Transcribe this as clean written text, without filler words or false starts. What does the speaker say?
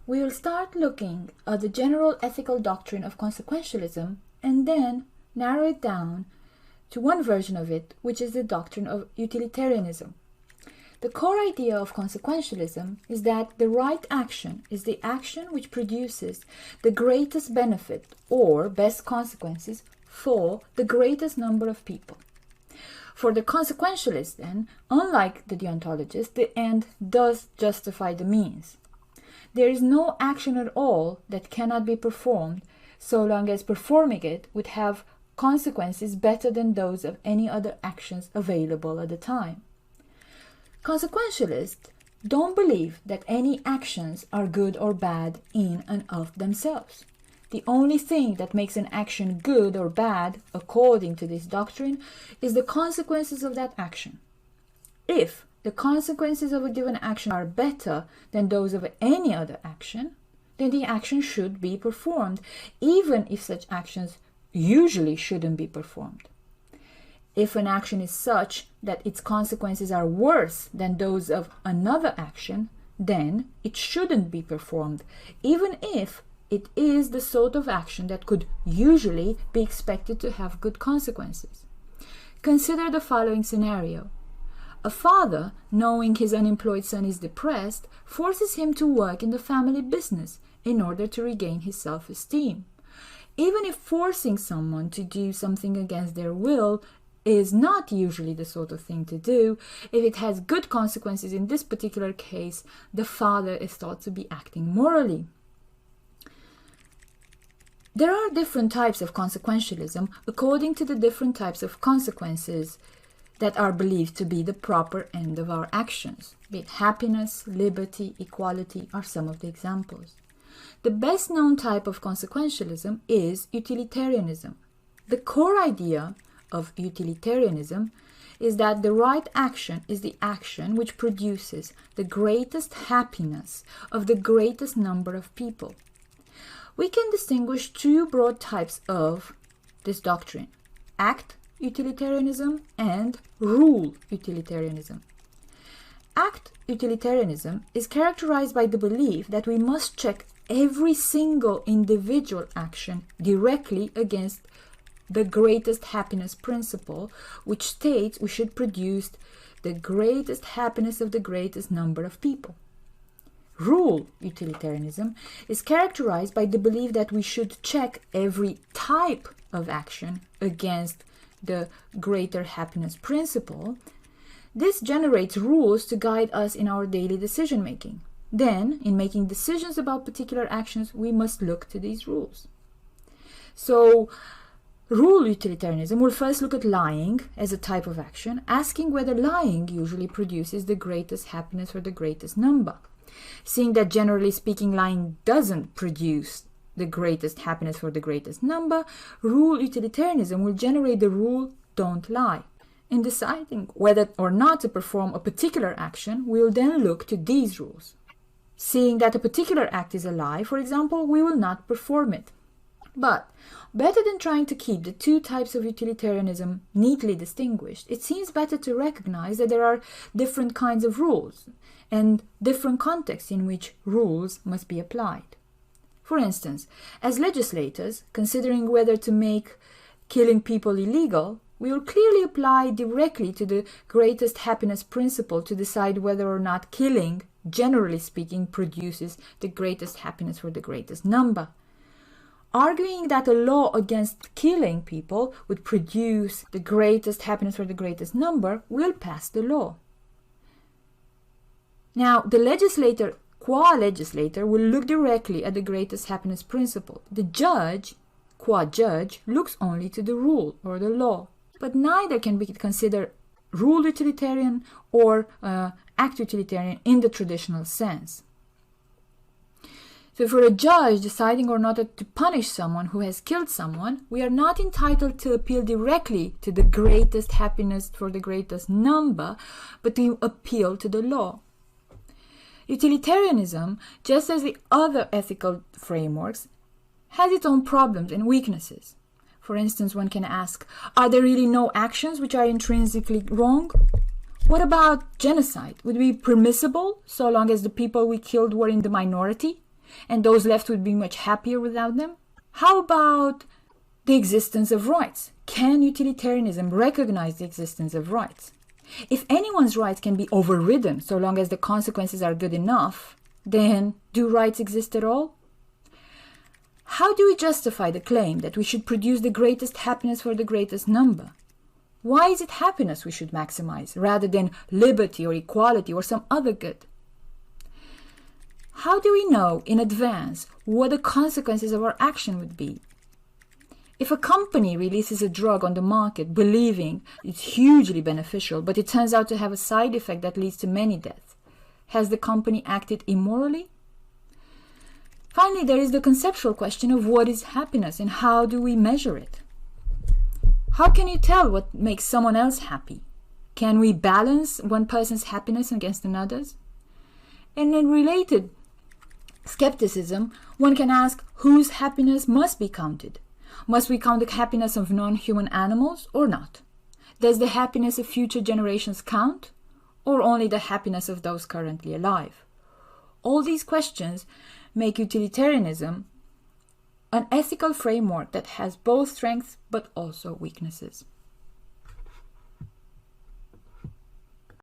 we will start looking at the general ethical doctrine of consequentialism and then narrow it down to one version of it, which is the doctrine of utilitarianism. The core idea of consequentialism is that the right action is the action which produces the greatest benefit or best consequences for the greatest number of people. For the consequentialist, then, unlike the deontologist, the end does justify the means. There is no action at all that cannot be performed so long as performing it would have consequences better than those of any other actions available at the time. Consequentialists don't believe that any actions are good or bad in and of themselves. The only thing that makes an action good or bad, according to this doctrine, is the consequences of that action. If the consequences of a given action are better than those of any other action, then the action should be performed, even if such actions usually shouldn't be performed. If an action is such that its consequences are worse than those of another action, then it shouldn't be performed, even if it is the sort of action that could usually be expected to have good consequences. Consider the following scenario. A father, knowing his unemployed son is depressed, forces him to work in the family business in order to regain his self-esteem. Even if forcing someone to do something against their will is not usually the sort of thing to do, if it has good consequences in this particular case, the father is thought to be acting morally. There are different types of consequentialism according to the different types of consequences that are believed to be the proper end of our actions. Be it happiness, liberty, equality are some of the examples. The best known type of consequentialism is utilitarianism. The core idea of utilitarianism is that the right action is the action which produces the greatest happiness of the greatest number of people. We can distinguish two broad types of this doctrine: act utilitarianism and rule utilitarianism. Act utilitarianism is characterized by the belief that we must check every single individual action directly against the greatest happiness principle, which states we should produce the greatest happiness of the greatest number of people. Rule utilitarianism is characterized by the belief that we should check every type of action against the greater happiness principle. This generates rules to guide us in our daily decision making. Then, in making decisions about particular actions, we must look to these rules. So, rule utilitarianism will first look at lying as a type of action, asking whether lying usually produces the greatest happiness for the greatest number. Seeing that generally speaking, lying doesn't produce the greatest happiness for the greatest number, rule utilitarianism will generate the rule, don't lie. In deciding whether or not to perform a particular action, we will then look to these rules. Seeing that a particular act is a lie, for example, we will not perform it. But better than trying to keep the two types of utilitarianism neatly distinguished, it seems better to recognize that there are different kinds of rules and different contexts in which rules must be applied. For instance, as legislators, considering whether to make killing people illegal, we will clearly apply directly to the greatest happiness principle to decide whether or not killing, generally speaking, produces the greatest happiness for the greatest number. Arguing that a law against killing people would produce the greatest happiness for the greatest number will pass the law. Now, the legislator, qua legislator, will look directly at the greatest happiness principle. The judge, qua judge, looks only to the rule or the law. But neither can be considered rule utilitarian or act utilitarian in the traditional sense. So for a judge deciding or not to punish someone who has killed someone, we are not entitled to appeal directly to the greatest happiness for the greatest number, but to appeal to the law. Utilitarianism, just as the other ethical frameworks, has its own problems and weaknesses. For instance, one can ask, are there really no actions which are intrinsically wrong? What about genocide? Would it be permissible so long as the people we killed were in the minority? and those left would be much happier without them? How about the existence of rights? Can utilitarianism recognize the existence of rights? If anyone's rights can be overridden so long as the consequences are good enough, then do rights exist at all? How do we justify the claim that we should produce the greatest happiness for the greatest number? Why is it happiness we should maximize rather than liberty or equality or some other good? How do we know in advance what the consequences of our action would be? If a company releases a drug on the market believing it's hugely beneficial, but it turns out to have a side effect that leads to many deaths, has the company acted immorally? Finally, there is the conceptual question of what is happiness and how do we measure it? How can you tell what makes someone else happy? Can we balance one person's happiness against another's? And in related skepticism, one can ask whose happiness must be counted. Must we count the happiness of non-human animals or not? Does the happiness of future generations count, or only the happiness of those currently alive? All these questions make utilitarianism an ethical framework that has both strengths but also weaknesses.